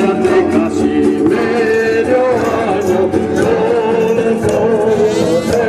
hace casi medio año yo le conocí.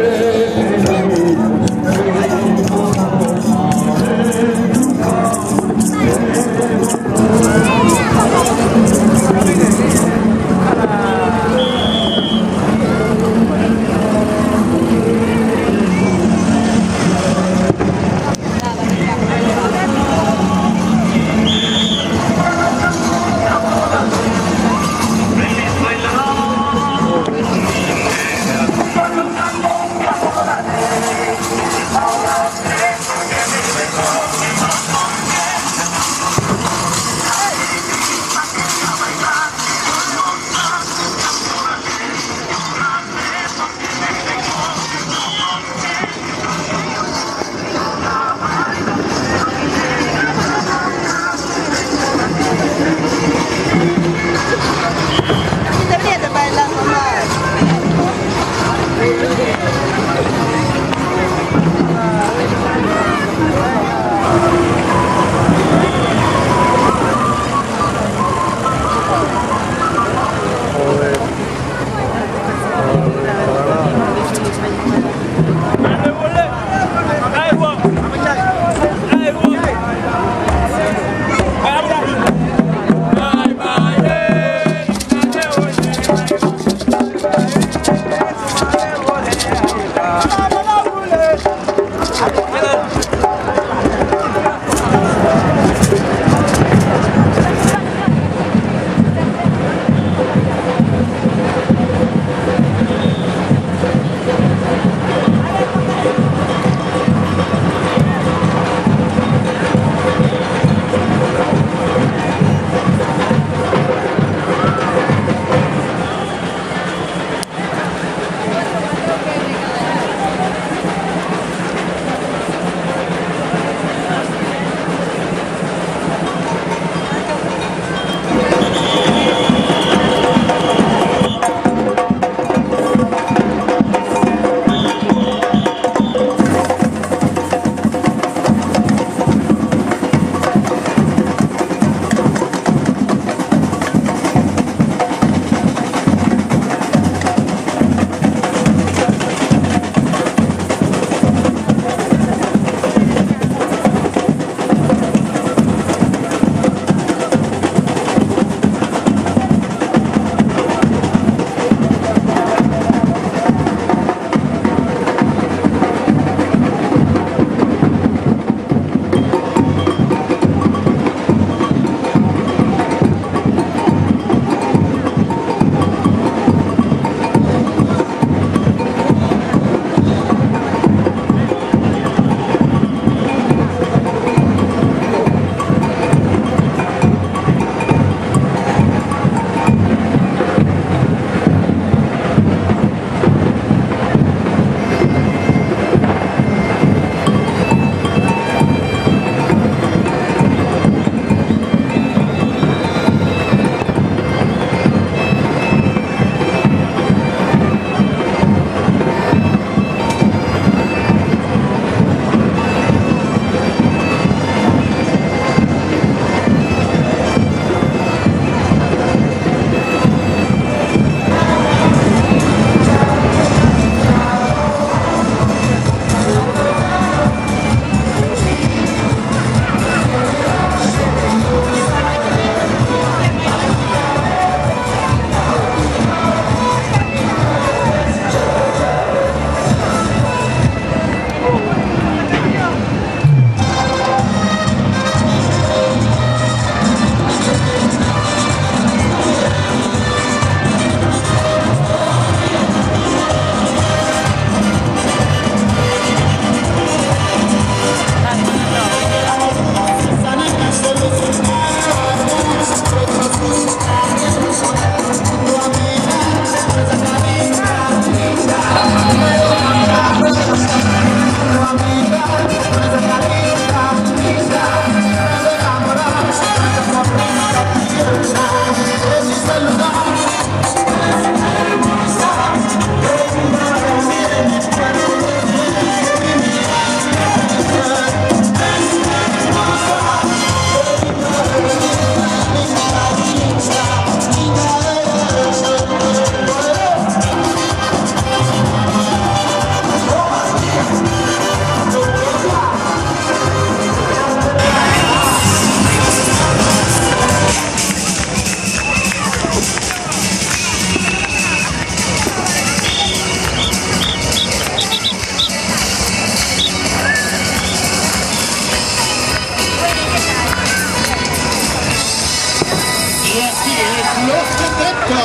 los 70.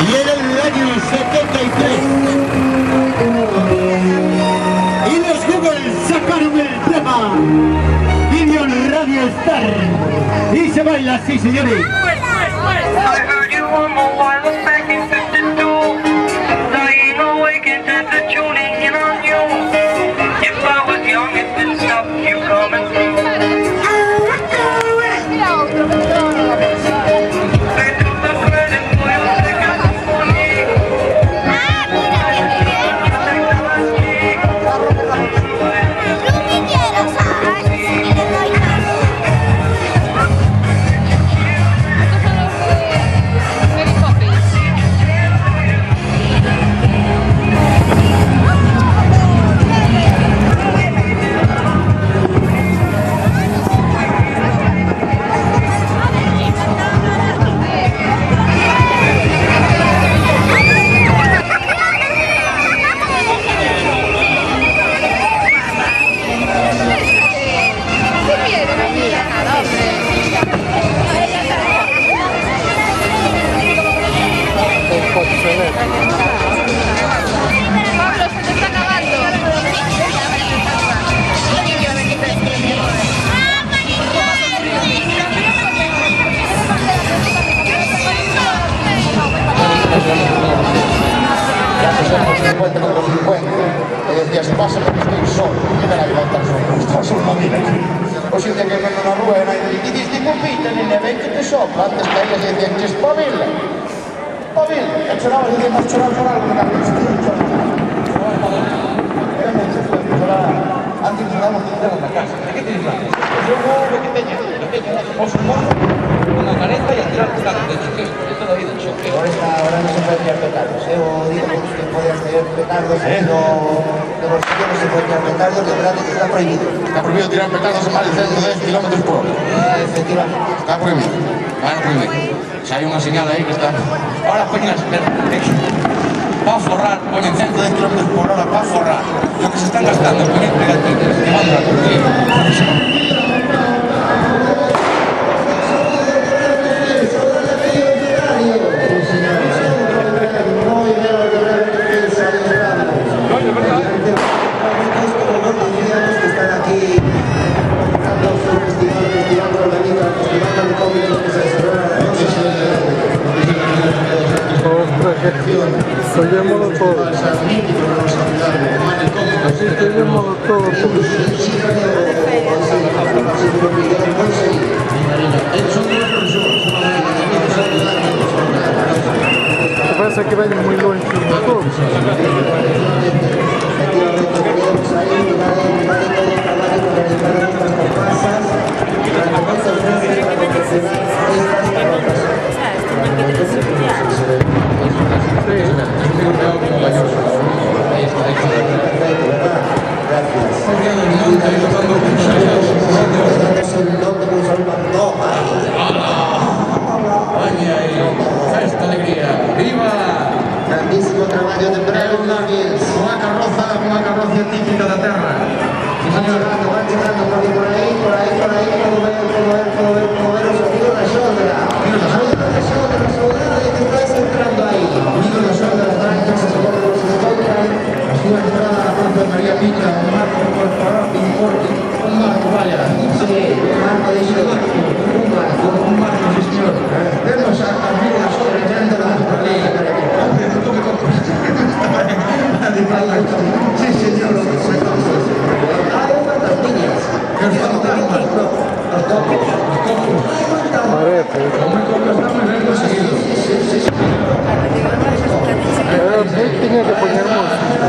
Y en el año 73, y los Google sacaron el tema Video Radio Star. Y se baila así, señores. I heard you on my wireless back in 52. Lying awake into the tuning in on you. If I was young, it would stop you coming through. They took the credit for your second money. Pablo, se te está acabando. E decía, se pasa porque estoy solo, que me la levantar solo, estaba solo una vida. O si te que vendo na rúa e diste compita, nene, ven que te sopla, antes que ellas decían que espabila. Espabila, e choraba, e decían, chorar, porque la gente se choraba. Era mucho, antes nos damos de entrar na casa. ¿De qué tienes ganas? Pues yo no, que teña, por supuesto, Unha careta e a tirar os carros de choque, de toda a vida de choque. ahora no se puede tirar petardos, o digo que usted puede hacer petardos, pero de bolsillo no se puede tirar petardos, de verdad que está prohibido. Está prohibido tirar petardos a más de 110 km por hora. Efectivamente. Está prohibido. Van a prohibir. Si hay unha señal aí que está... Ahora poñen as pernas. Para forrar, poñen 110 km por hora para forrar. Lo que se están gastando en poñer pegatinas que van a la Turquía. Soyémoslo todo. Así soyémoslo todo. Parece que ven muy longe todo. ¡Esta alegría! ¡Viva! Grandísimo trabajo de Breu Núñez. Unha carroza típica da terra. Van llegando por ahí, puedo ver los amigos de Sodra. Saudade que está entrando ahí. Amigos de Sodra, se supone que se encuentran. Así va a entrar a la Puerta de María Pita, un marco por favor, un marco, vaya. Sí, un marco de Sodra. Un marco, sí señor. Vemos a Camilo de Sodra entrando a la Liga. Sí, señor, hay otras niñas. Los copos. Pero sí tenía que poner música.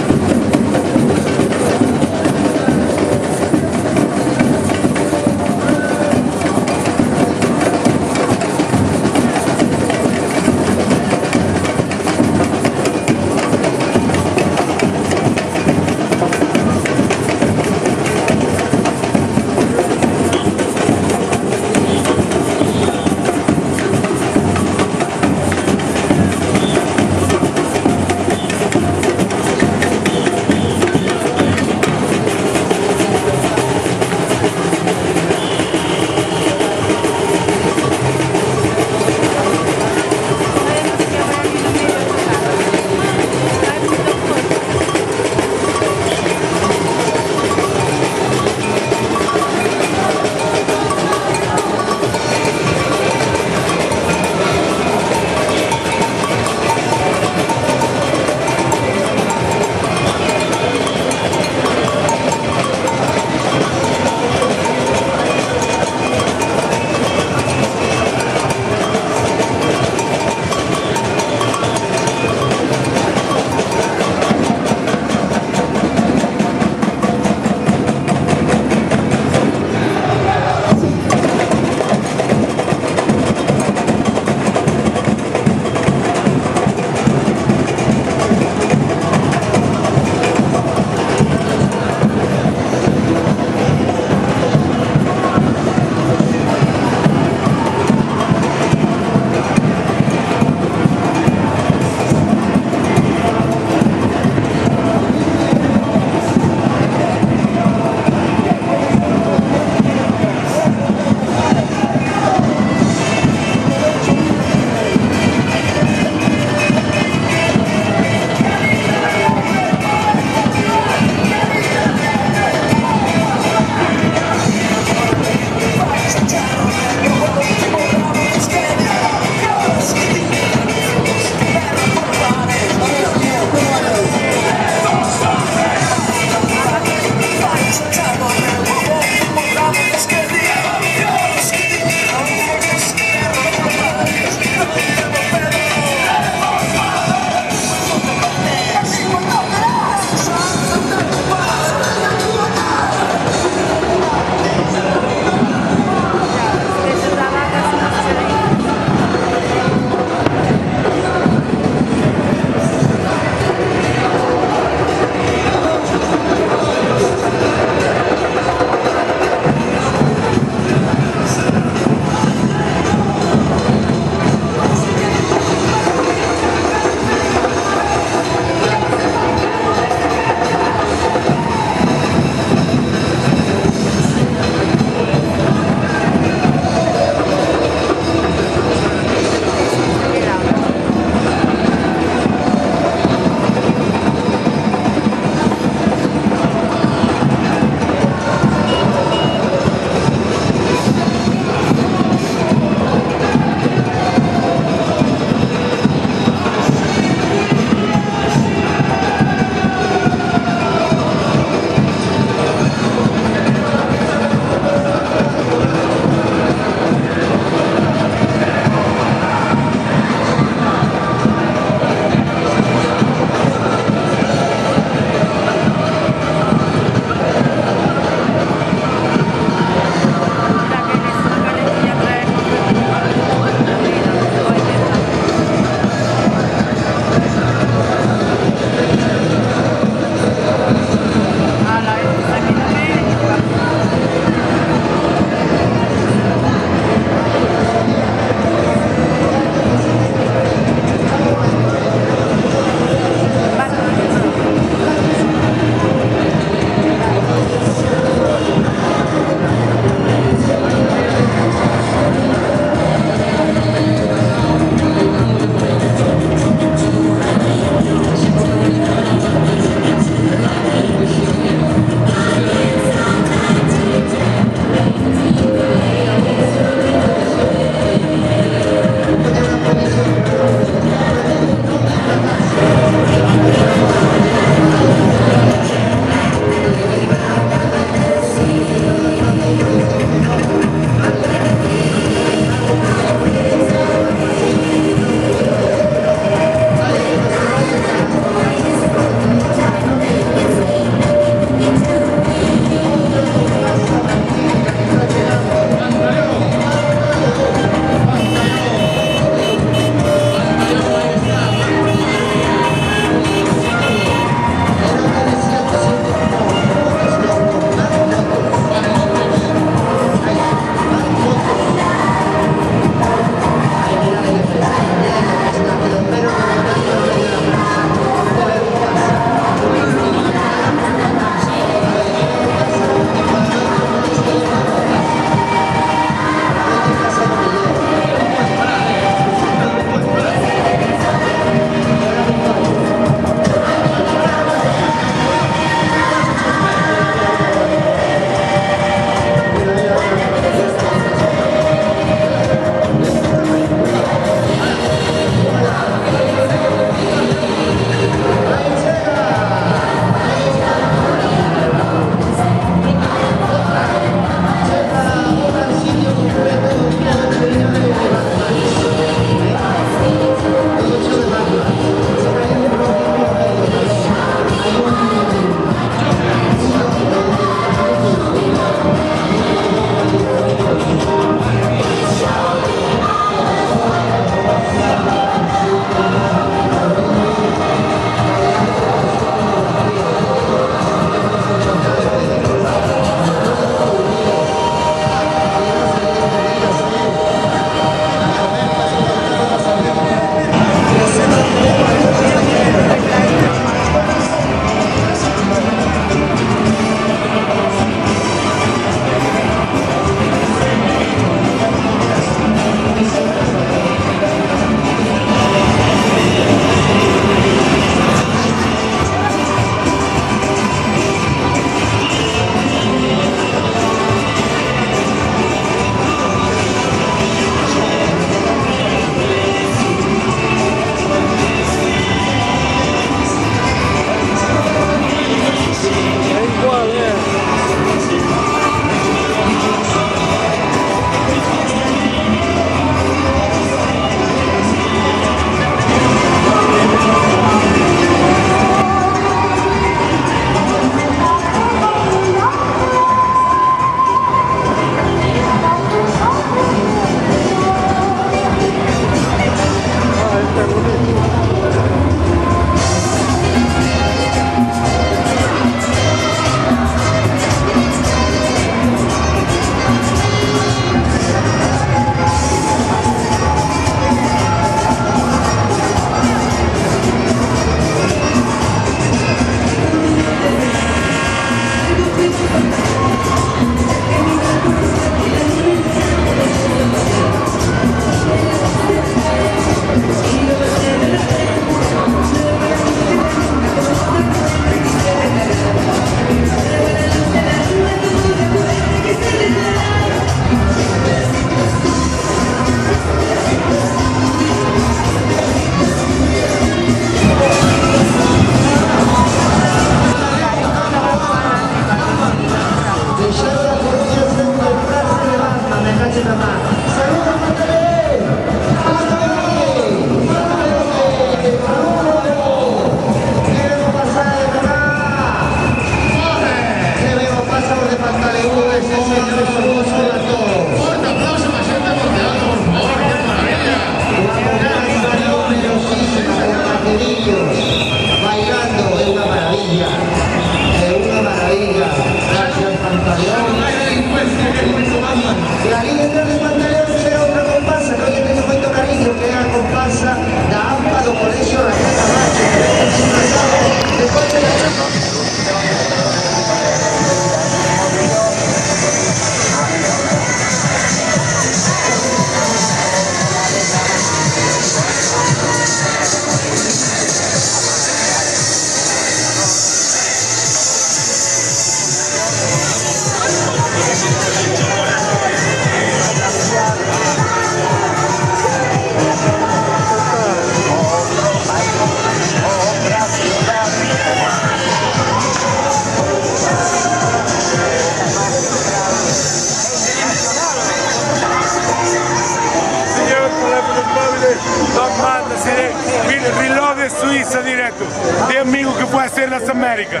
Suiza directo, de amigo que fue a hacer las Américas.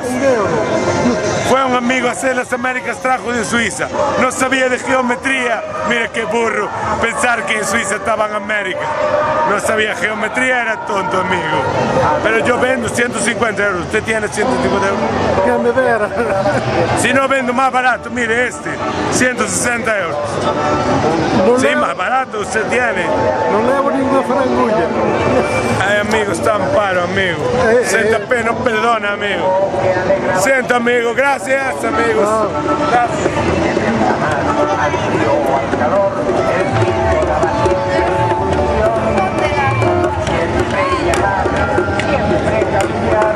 Fue un amigo a hacer las Américas, trajo de Suiza. No sabía de geometría, mira qué burro, pensar que en Suiza estaba en América. No sabía geometría, era tonto amigo. Pero yo vendo 150 euros, usted tiene 150 euros. Que me vera. Si no vendo más barato, mire este, 160 euros. Sí, más barato usted tiene. Non levo ninguna frangulla. Ay, amigo, está amparo, amigo. Senta pena, perdona, amigo. Siento, amigo, gracias, amigos. Gracias.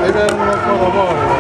E vero una cosa buona.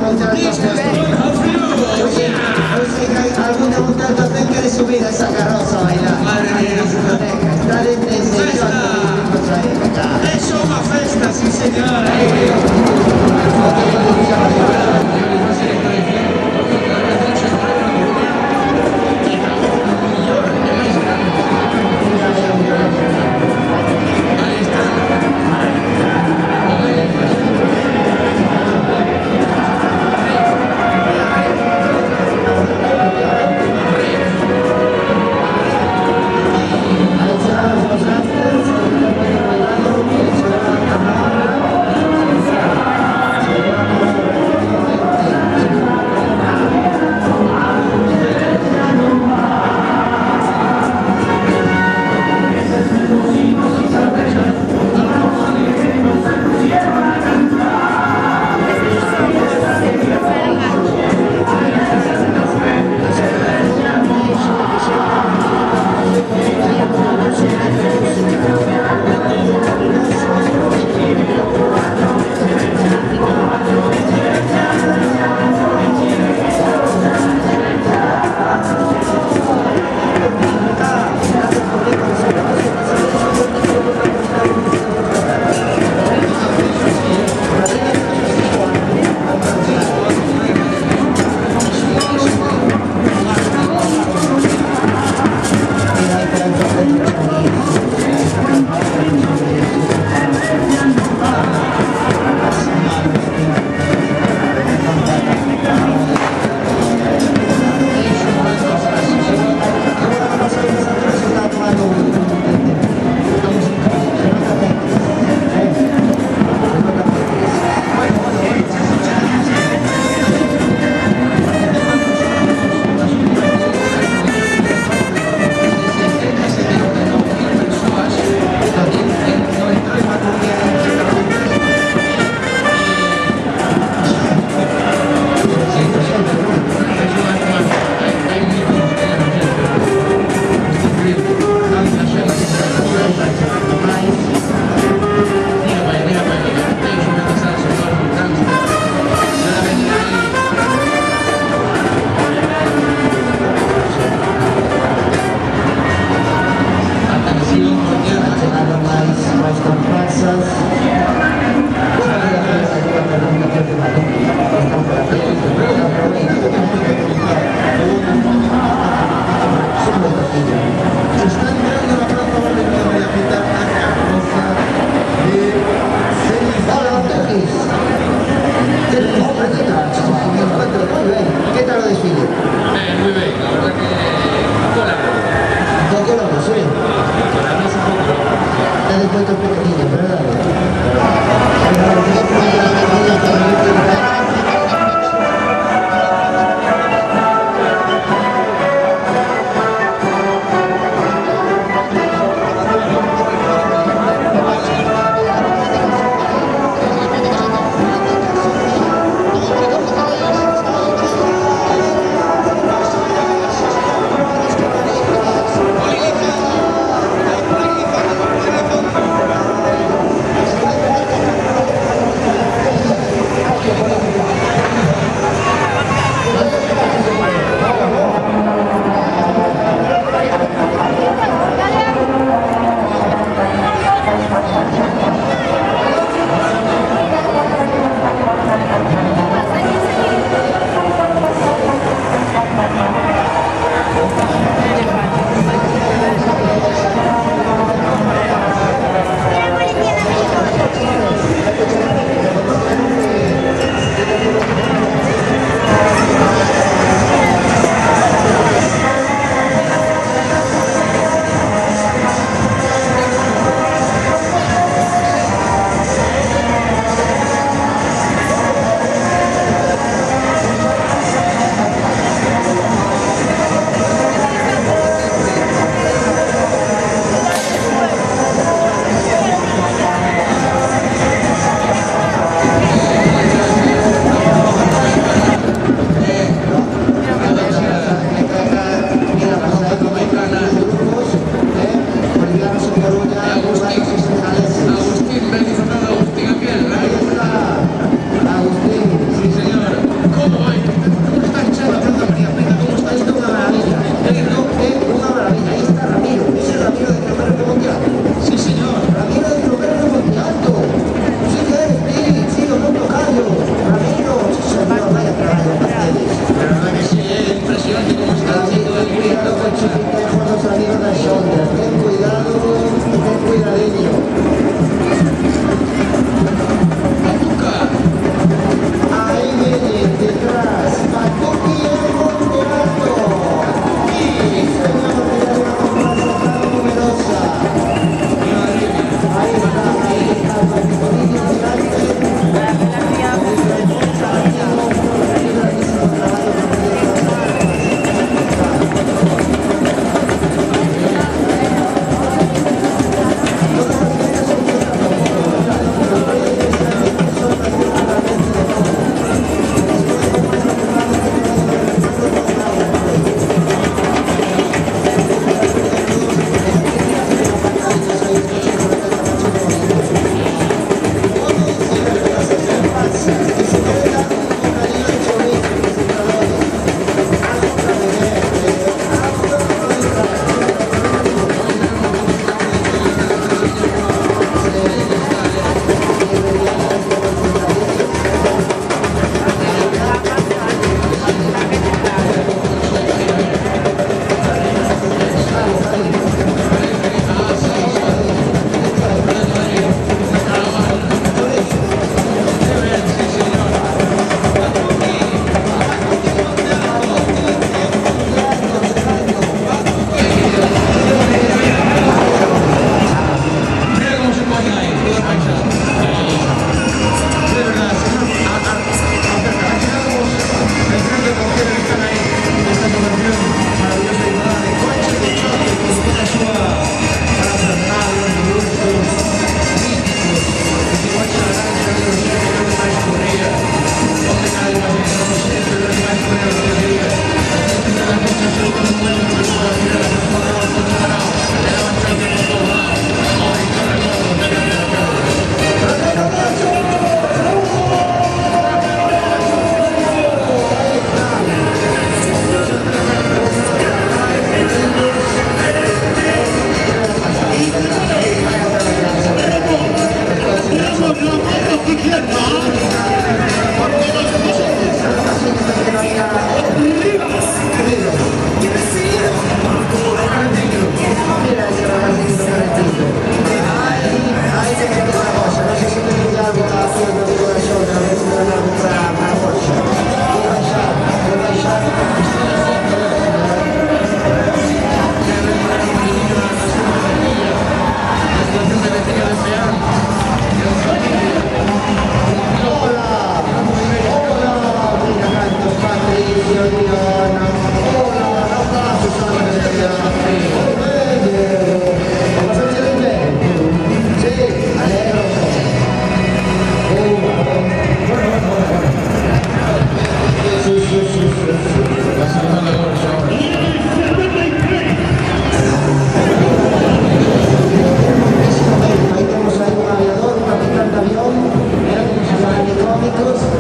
montar los Oye, hay alguna montando cerca de subir a esa carroza a bailar. Madre mía. Está desde ese Eso es una festa, sí señor.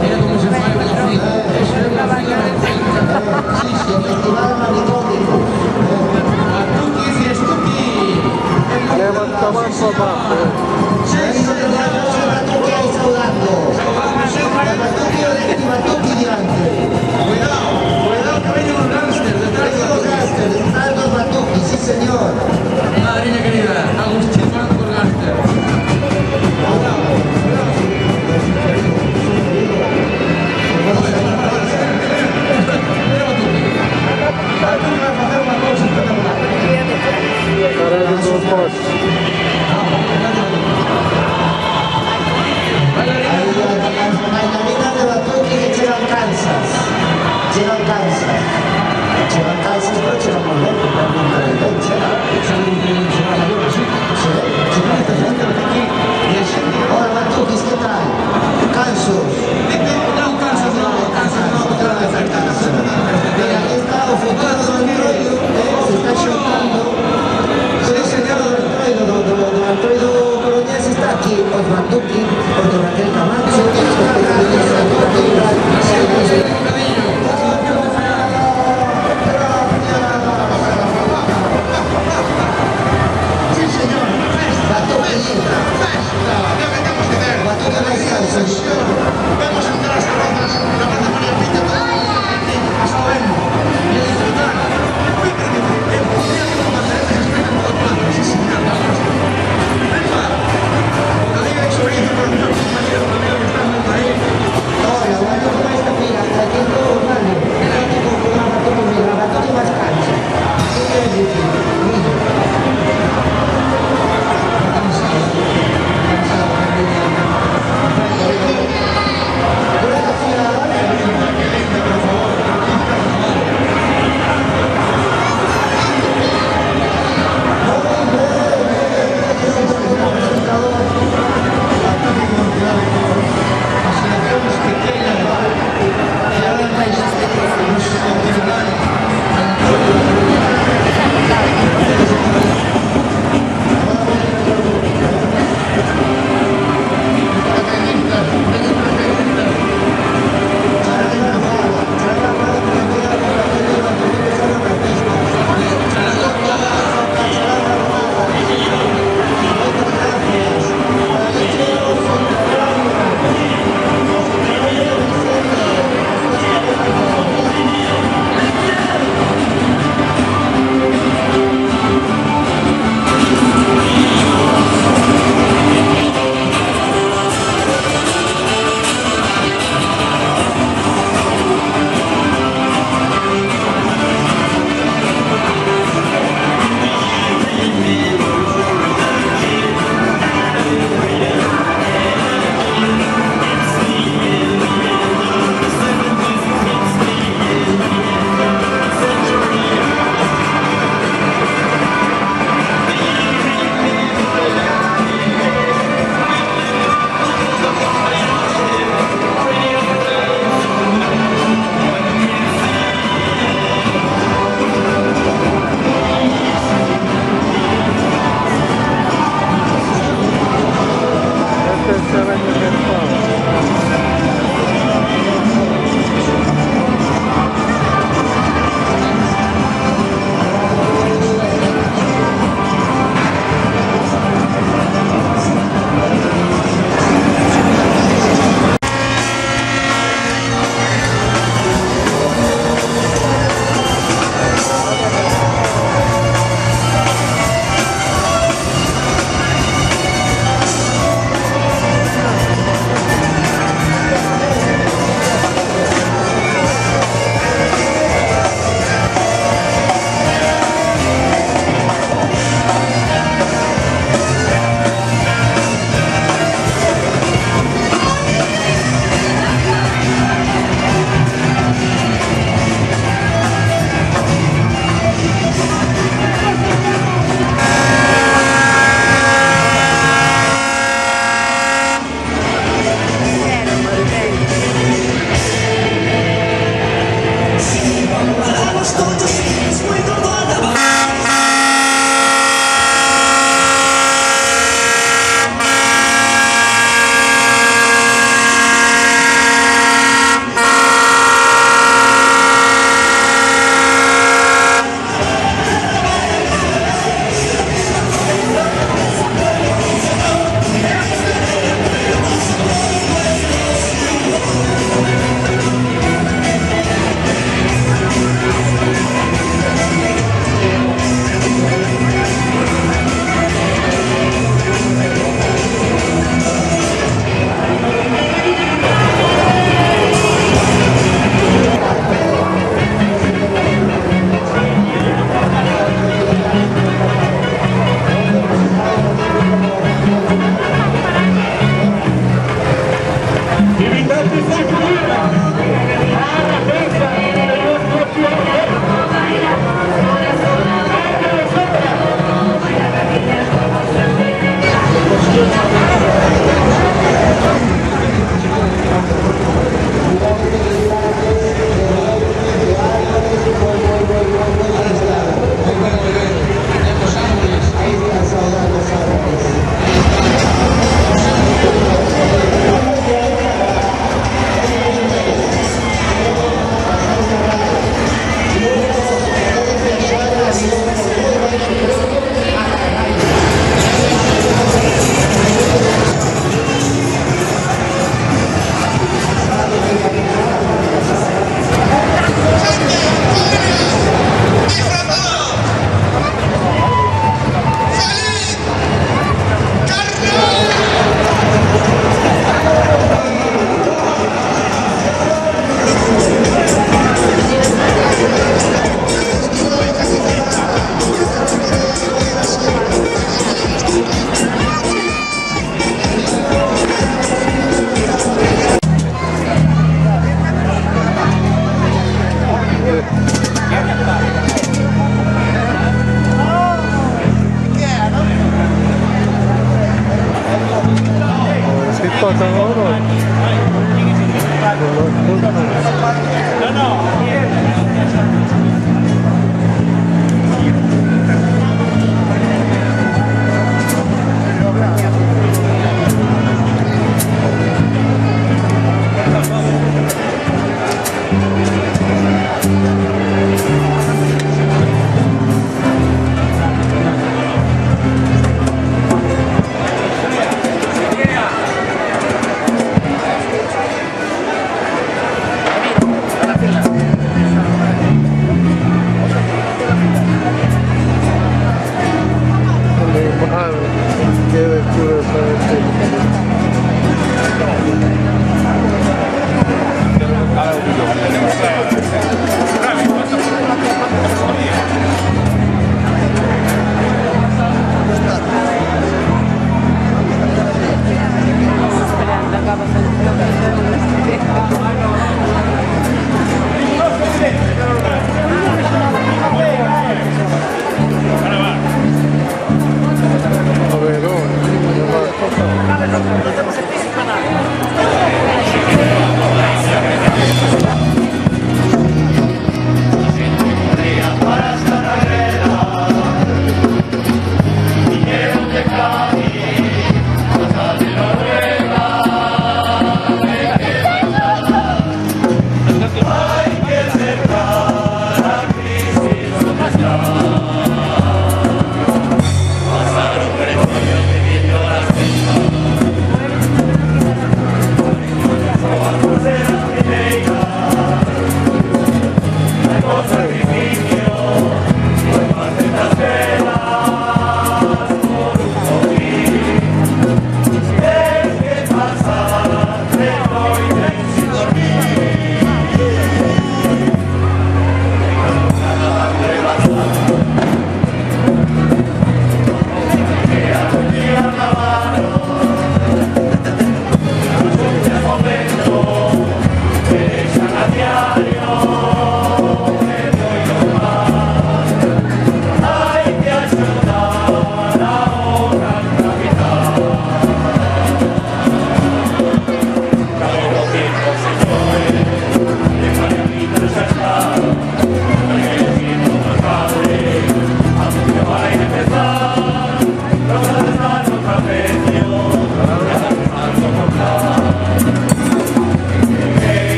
Mira cómo se fue con los fritos. Eso es una frita perfecta. Sí, sí, festival manicómico. Matuquis y Estuquis. Levanta más abajo. Matuki ahí saludando. Matuki Oletti, Matuki diante. Cuidado que vienen los gánsters detrás de los gánsters. Detrás dos Matuki, sí señor. Madre mía querida, Agustín Franco Gánster. Caralho dos postes. Bailarinas de Batuki que llevan calzas. Llevan calzas. Llevan calzas, pero llevan molesto también para el pecho. Hola Batukis, ¿qué tal? Calzos. No, cansas no. Mira, aquí está ofuscado do Antroido, se está xantando. Sí, señor, do Antroido Coroñés está aquí, os Batuki, os do Raquel Camacho, Sí, señor, festa, festa, festa. Ya vendemos de ver. Batuki máis calzos. Vamos a entrar las carrozas, la parte María Pita, todo el mundo argentino, pasado bien. Y a disfrutar. Muy permitido. En Puglia tengo banderetes que explican todo el plato. Sí, señor, vamos. Venga. Como diga experiencia por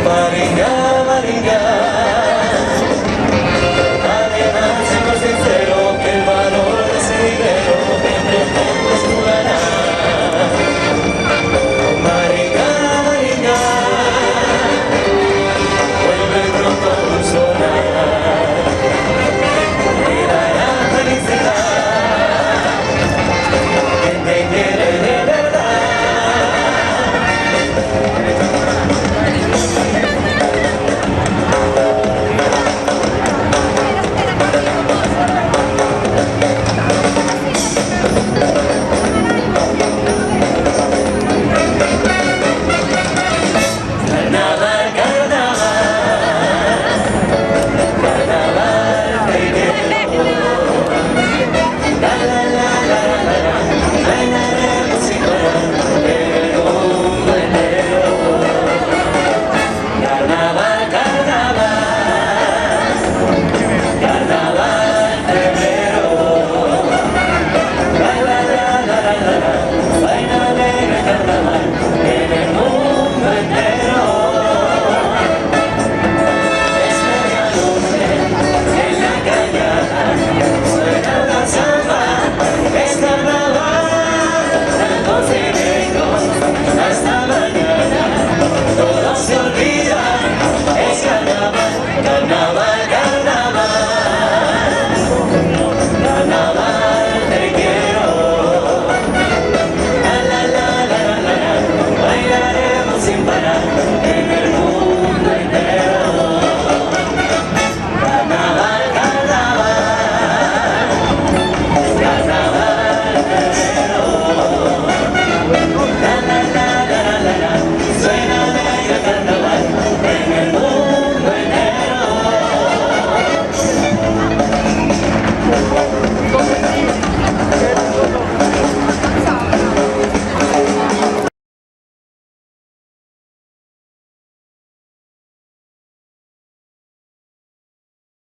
Maringa, Maringa.